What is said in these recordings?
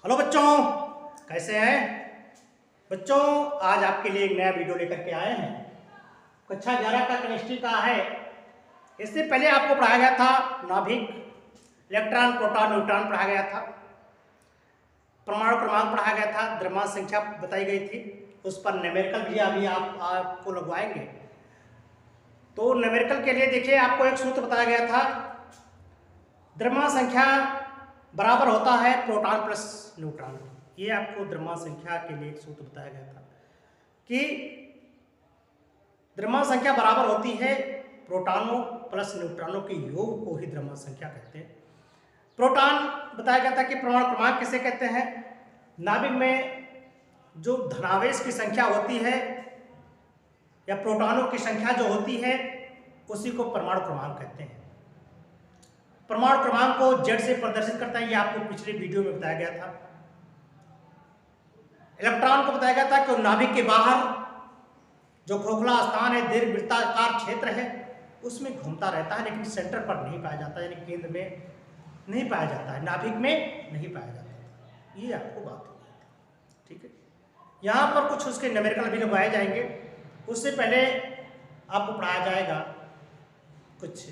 Hello बच्चों, कैसे हैं बच्चों। आज आपके लिए एक नया वीडियो लेकर के आए हैं। कक्षा 11 का केमिस्ट्री का है। इससे पहले आपको पढ़ाया गया था नाभिक, इलेक्ट्रॉन, प्रोटॉन, न्यूट्रॉन पढ़ाया गया था, परमाणु क्रमांक पढ़ाया गया था, द्रव्यमान संख्या बताई गई थी। उस पर न्यूमेरिकल भी अभी आपको लगवाएंगे। तो न्यूमेरिकल के लिए देखिए, आपको एक सूत्र बताया गया था। द्रव्यमान संख्या बराबर होता है प्रोटॉन प्लस न्यूट्रॉन। ये आपको द्रव्यमान संख्या के लिए एक सूत्र बताया गया था कि द्रव्यमान संख्या बराबर होती है प्रोटॉनों प्लस न्यूट्रॉनों के योग को ही द्रव्यमान संख्या कहते हैं। प्रोटॉन बताया गया था कि परमाणु क्रमांक किसे कहते हैं। नाभिक में जो धनावेश की संख्या होती है या प्रोटॉनों की संख्या जो होती है उसी को परमाणु क्रमांक कहते हैं। परमाणु क्रमांक को जेड से प्रदर्शित करता है, ये आपको पिछले वीडियो में बताया गया था। इलेक्ट्रॉन को बताया गया था कि नाभिक के बाहर जो खोखला स्थान है, दीर्घवृत्ताकार क्षेत्र है, उसमें घूमता रहता है, लेकिन सेंटर पर नहीं पाया जाता, यानी केंद्र में नहीं पाया जाता है, नाभिक में नहीं पाया जाता। ये आपको बात होगी, ठीक है। यहाँ पर कुछ उसके न्यूमेरिकल भी लगवाए जाएंगे। उससे पहले आपको पढ़ाया जाएगा कुछ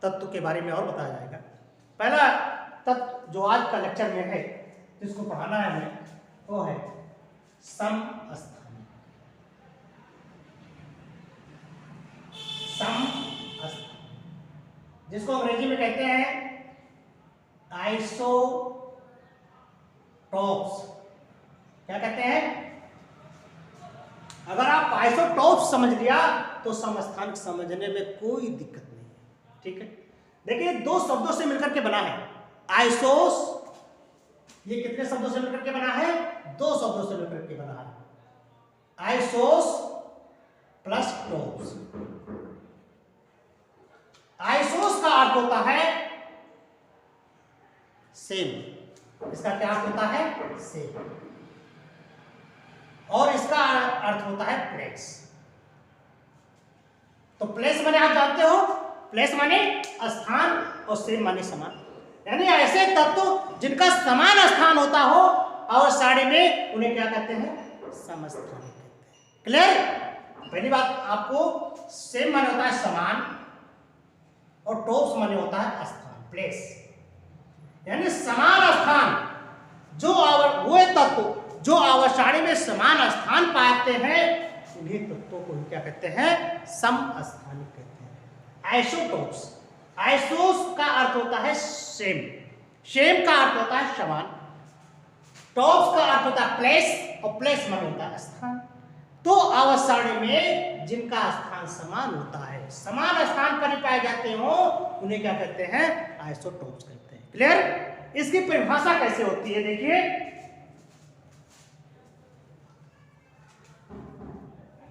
तत्व के बारे में और बताया जाएगा। पहला तत्व जो आज का लेक्चर में है, जिसको पढ़ाना है हमें, वो है समस्थानिक। समस्थानिक, जिसको अंग्रेजी में कहते हैं आइसोटोप्स। क्या कहते हैं? अगर आप आइसोटोप्स समझ लिया तो समस्थानिक समझने में कोई दिक्कत नहीं है, ठीक है। देखिए, दो शब्दों से मिलकर के बना है आइसोस। ये कितने शब्दों से मिलकर के बना है? दो शब्दों से मिलकर के बना है, आइसोस प्लस टोप्स। आइसोस का अर्थ होता है सेम। इसका क्या अर्थ होता है? सेम। और इसका अर्थ होता है प्लेस। तो प्लेस माने आप जानते हो, प्लेस माने स्थान और सेम माने समान, यानी ऐसे तत्व जिनका समान स्थान होता हो और सारणी में, उन्हें क्या कहते हैं? समस्थानिक कहते हैं। क्लियर? पहली बात आपको, सेम माने होता है समान और टोप्स माने होता है स्थान, प्लेस, यानी समान स्थान। जो वो तत्व जो आवर्त सारणी में समान स्थान पाते हैं, उन्हीं तत्वों को क्या कहते हैं? समस्थानिक कहते हैं, आइसोटोप्स। आइसोस का अर्थ होता है सेम, सेम का अर्थ होता है समान, टॉप्स का अर्थ होता है प्लेस, और प्लेस माने होता है स्थान। तो आवर्त सारणी में जिनका स्थान समान होता है, समान स्थान पर ही पाए जाते हो, उन्हें क्या कहते हैं? आइसोटोप्स कहते हैं। क्लियर? इसकी परिभाषा कैसे होती है, देखिए।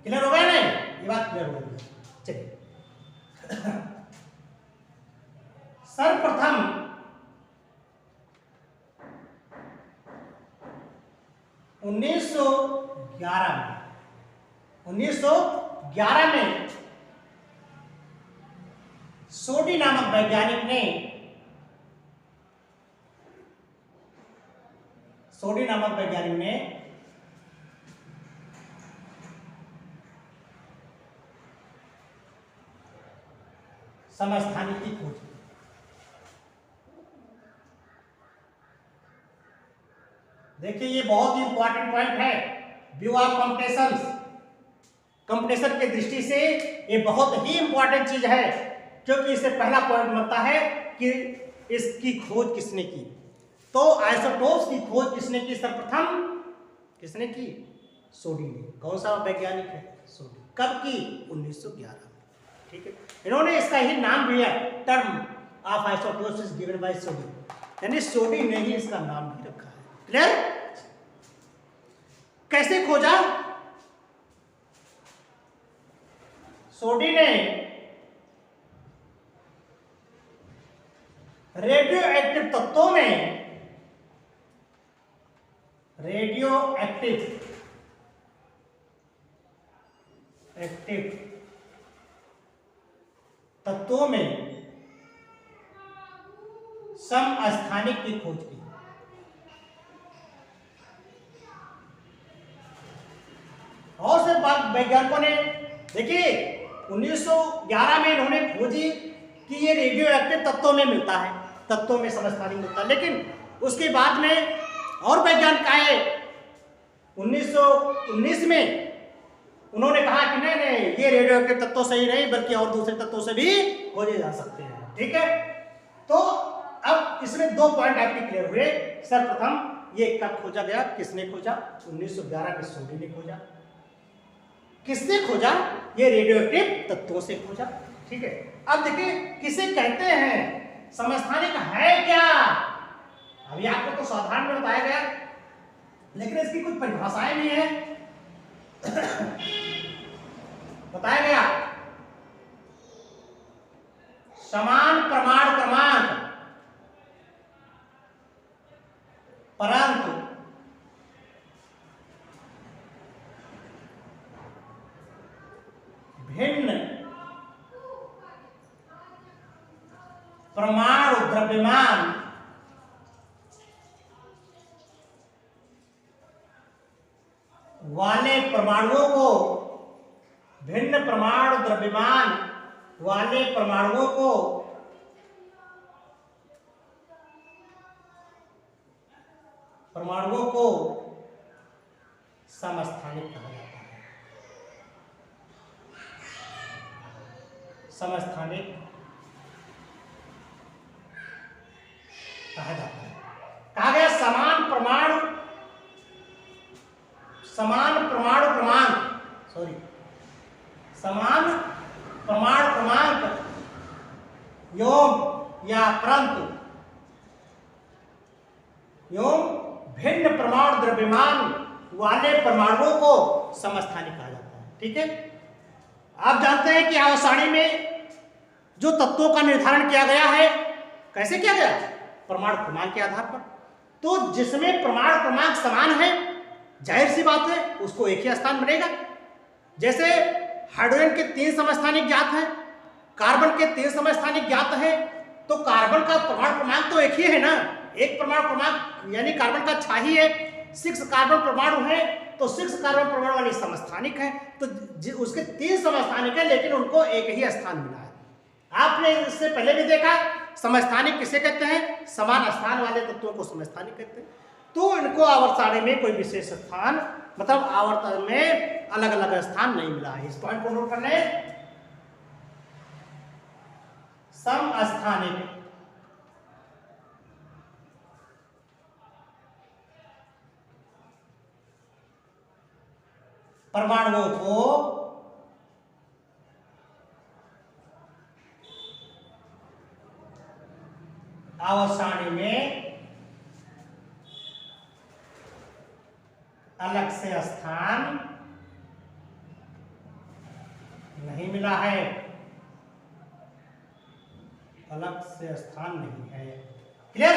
क्लियर हो गया नहीं? ये बात क्लियर हो गई। चलिए, सर्वप्रथम 1911 में सोडी नामक वैज्ञानिक ने समस्थानिक की खोज की। देखिए, ये बहुत ही इंपॉर्टेंट पॉइंट है। व्यू ऑफ कंपटीशन की दृष्टि से ये बहुत ही इंपॉर्टेंट चीज है, क्योंकि इससे पहला पॉइंट बनता है कि इसकी खोज किसने की। तो आइसोटोप्स की खोज किसने की? सर्वप्रथम किसने की? सोडी ने। कौन सा वैज्ञानिक है? सोडी। कब की? 1911 में, ठीक है। इन्होंने इसका ही नाम दिया, term of isotopes is given by Soddy, यानी सोडी ने ही इसका नाम भी रखा है। क्लियर? कैसे खोजा? सोडी ने रेडियो एक्टिव तत्वों में, रेडियो एक्टिव तत्वों में समस्थानिक की खोज की। वैज्ञानिकों ने देखिए 1911 में इन्होंने खोजी कि ये रेडियो एक्टिव तत्वों में मिलता है, तत्वों में समस्थानिक मिलता है। लेकिन उसके बाद में और वैज्ञानिक आए 1919 में, उन्होंने कहा कि नहीं नहीं ये रेडियो एक्टिव तत्व सही नहीं बल्कि और दूसरे तत्वों से भी खोजे जा सकते हैं। ठीक है, तो अब इसमें 2 पॉइंट आपके क्लियर हुए। सर्वप्रथम ये कब खोजा गया, किसने खोजा? 1911 में सोडी ने खोजा। किसने खोजा? ये रेडियो एक्टिव तत्वों से खोजा। ठीक है, अब देखिए किसे कहते हैं, समस्थानिक है क्या? अभी आपको तो साधारण में बताया गया, लेकिन इसकी कुछ परिभाषाएं भी हैं। बताया गया समान प्रमाण क्रमांक, परंतु भिन्न परमाणु द्रव्यमान वाले परमाणुओं को, भिन्न परमाणु द्रव्यमान वाले परमाणुओं को समस्थानिक कहा जाता है। समस्थानिक कहा जाता है। कहा गया समान परमाणु क्रमांक एवं या परंतु भिन्न परमाणु द्रव्यमान वाले परमाणुओं को समस्थानिक कहा जाता है। ठीक है, आप जानते हैं कि आवर्त सारणी में जो तत्वों का निर्धारण किया गया है, कैसे किया गया? परमाणु क्रमांक के आधार पर। तो जिसमें परमाणु क्रमांक समान है, जाहिर सी बात है उसको एक ही स्थान बनेगा। जैसे हाइड्रोजन के 3 समस्थानिक ज्ञात हैं, कार्बन के 3 समस्थानिक ज्ञात हैं, तो कार्बन का परमाणु क्रमांक तो एक ही है ना। एक परमाणु क्रमांक यानी कार्बन का 6 ही है, 6 कार्बन परमाणु है, तो 6 कार्बन परमाणु वाली समस्थानिक है, तो उसके 3 समस्थानिक है, लेकिन उनको एक ही स्थान मिला है। आपने इससे पहले भी देखा, समस्थानिक किसे कहते हैं? समान स्थान वाले तत्वों को समस्थानिक कहते हैं। तो इनको आवर्त सारणी में कोई विशेष स्थान, मतलब आवर्त में अलग अलग स्थान नहीं मिला है। इस पॉइंट को नोट कर लें। समस्थानिक परमाणुओं को आवर्त सारणी में अलग से स्थान नहीं मिला है, अलग से स्थान नहीं है। क्लियर?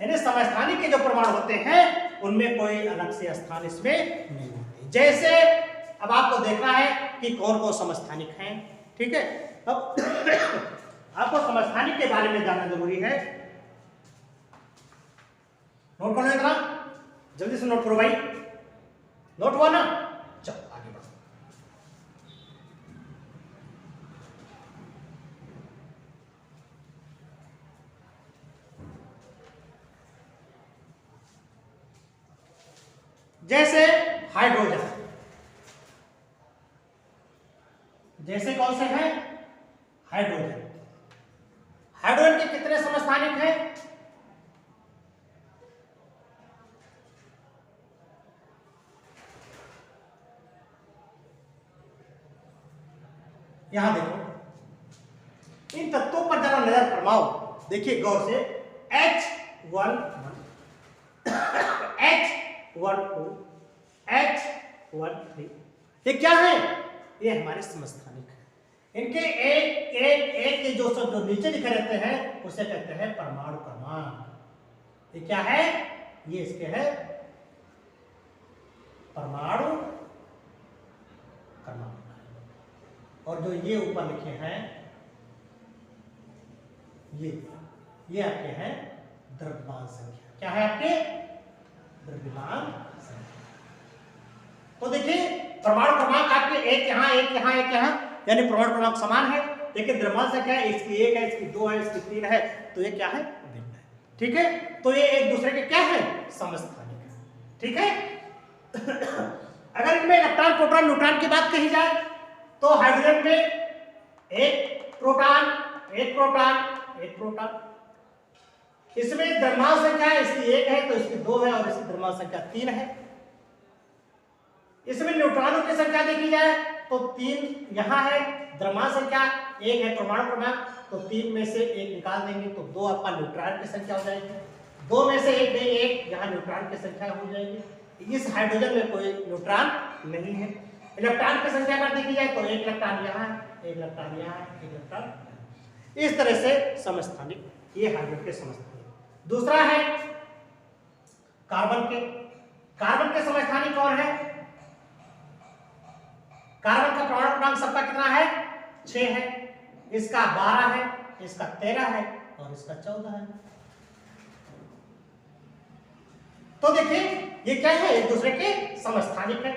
यानी समस्थानिक के जो परमाणु होते हैं उनमें कोई अलग से स्थान इसमें नहीं होते। जैसे अब आपको देखना है कि कौन कौन समस्थानिक हैं। ठीक है, अब आपको समस्थानिक के बारे में जानना जरूरी है। नोट कर लो, इतना जल्दी से नोट करो भाई। नोट हुआ ना? चलो आगे बढ़ो। जैसे हाइड्रोजन, जैसे कौन से हैं? हाइड्रोजन। हाइड्रोजन के कितने समस्थानिक हैं? यहां देखो, इन तत्वों पर जरा नजर फरमाओ, देखिए गौर से। H11 H12 H13, ये क्या है? ये हमारे समस्थानिक है। इनके एक के जो शब्द जो नीचे लिखे रहते हैं उसे कहते हैं परमाणु क्रमांक। ये क्या है? ये इसके है परमाणु क्रमांक। और जो ये ऊपर लिखे हैं ये आपके हैं द्रव्यमान संख्या। क्या है आपके? द्रव्यमान संख्या। तो देखिए परमाणु क्रमांक आपके एक यहाँ एक यहाँ एक यहाँ, यानी परमाणु क्रमांक समान है, लेकिन द्रव्यमान संख्या है इसकी 1 है, इसकी 2 है, इसकी 3 है, तो ये क्या है, भिन्न है। ठीक है, तो ये एक दूसरे के क्या है, समस्थानिक है। ठीक है। अगर इनमें इलेक्ट्रॉन प्रोटॉन न्यूट्रॉन की बात कही जाए तो हाइड्रोजन में एक प्रोटॉन एक प्रोटॉन एक प्रोटॉन, इसमें द्रव्यमान संख्या इसकी 1 है तो इसकी 2 है और इसकी द्रव्यमान संख्या 3 है। इसमें न्यूट्रॉनों की संख्या देखी जाए तो 3 यहाँ है, द्रव्यमान संख्या 1 है, परमाणु क्रमांक, तो 3 में से 1 निकाल देंगे तो 2 आपका न्यूट्रॉन की संख्या हो जाएगी, 2 में से 1 गई 1, यहाँ न्यूट्रॉन की संख्या हो जाएगी। इस हाइड्रोजन में कोई न्यूट्रॉन नहीं है। इलेक्ट्रॉन की संख्या अगर देखी जाए तो 1 इलेक्ट्रॉन यहाँ है, 1 इलेक्ट्रॉन यहाँ है, 1 इलेक्ट्रॉन यहाँ है। इस तरह से समस्थानिक, ये हाइड्रोजन के समस्थानिक। दूसरा है कार्बन के। कार्बन के समस्थानिक कौन है? कार्बन का परमाणु क्रमांक सबका कितना है, 6 है, इसका 12 है, इसका 13 है और इसका 14 है। तो देखिए ये क्या है, एक दूसरे के समस्थानिक है।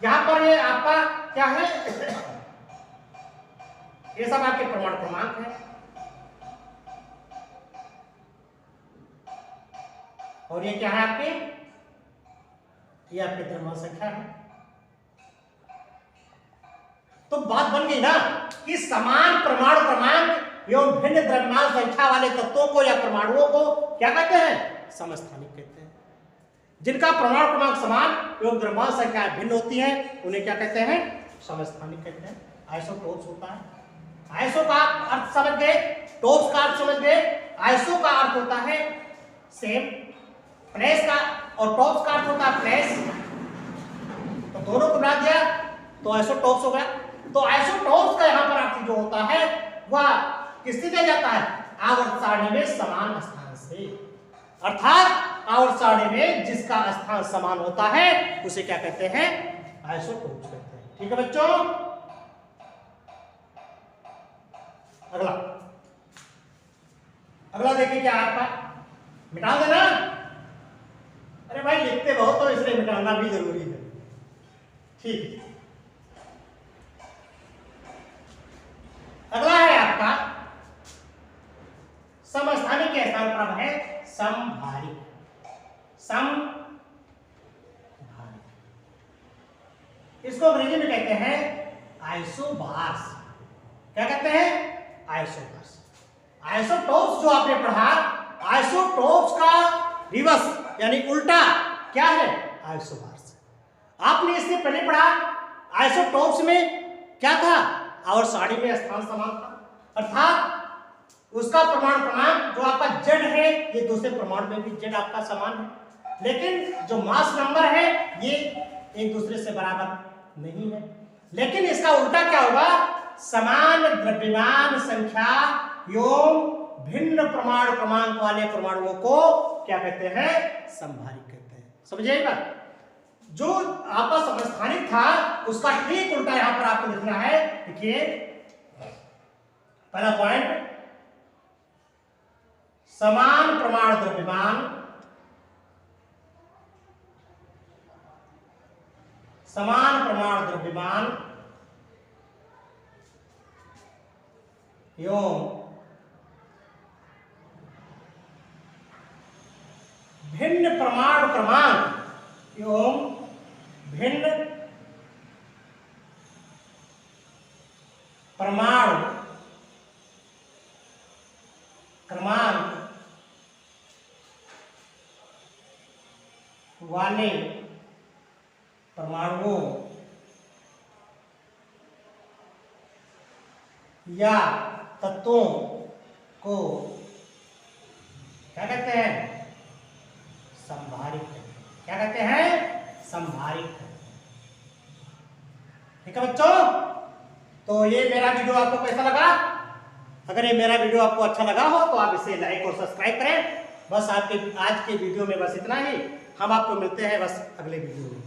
यहां पर ये आपका क्या है, ये सब आपके परमाणु क्रमांक है और ये क्या है आपके, ये आपके द्रव्यमान संख्या है। तो बात बन गई ना कि समान परमाणु क्रमांक एवं भिन्न द्रव्यमान संख्या वाले तत्वों को या परमाणुओं को क्या कहते हैं, समस्थानिक कहते हैं। जिनका परमाणु क्रमांक समान एवं द्रव्यमान संख्या भिन्न होती है उन्हें क्या कहते हैं, समस्थानिक कहते हैं। आइसोटोप्स होता है। आइसो का अर्थ समझ गए, टोप्स का अर्थ समझ गए। आइसो का अर्थ होता है सेम, प्लेस का और टॉप्स का अर्थ होता है प्लेस, तो दोनों को मिला दिया तो आइसोटोप्स हो गया। तो आइसोटोप्स का यहाँ पर अर्थ जो होता है वह किससे दिया जाता है, आवर्त सारणी में समान स्थान से, अर्थात आवर्त सारणी में जिसका स्थान समान होता है उसे क्या कहते हैं, आइसोटोप्स कहते हैं। ठीक है बच्चों। अगला अगला देखिए क्या आपका, मिटा देना। अरे भाई लिखते बहुत तो इसलिए मिटाना भी जरूरी है। ठीक, अगला है आपका समस्थानिक के स्थान पर है समभारिक। समभारिक इसको अंग्रेजी में कहते हैं आइसोबार्स। क्या कहते हैं, आइसोबार्स। आइसोटोप्स जो आपने पढ़ा, आइसोटोप्स का रिवर्स यानी उल्टा क्या है, आइसोबार्स। आपने इससे पहले पढ़ा आइसोटोप्स में क्या था, और सारणी में स्थान समान था, अर्थात उसका परमाणु क्रमांक जो आपका Z है ये दूसरे परमाणु में भी Z आपका समान है, लेकिन जो मास नंबर है ये एक दूसरे से बराबर नहीं है। लेकिन इसका उल्टा क्या होगा, समान द्रव्यमान संख्या एवं भिन्न परमाणु क्रमांक वाले परमाणुओं को क्या कहते हैं, समभारिक कहते हैं। समझिएगा, जो आपका समस्थानिक था उसका ठीक उल्टा यहां पर आपको लिखना है। देखिए पहला पॉइंट, समान परमाणु द्रव्यमान, समान परमाणु द्रव्यमान एवं भिन्न परमाणु क्रमांक एवं भिन्न परमाणु क्रमांक वाले परमाणुओं या तत्वों को क्या कहते हैं, समभारिक। क्या कहते हैं, समभारिक। ठीक है बच्चों, तो ये मेरा वीडियो आपको कैसा लगा? अगर ये मेरा वीडियो आपको अच्छा लगा हो तो आप इसे लाइक और सब्सक्राइब करें। बस आपके आज के वीडियो में बस इतना ही। हम आपको मिलते हैं बस अगले वीडियो में।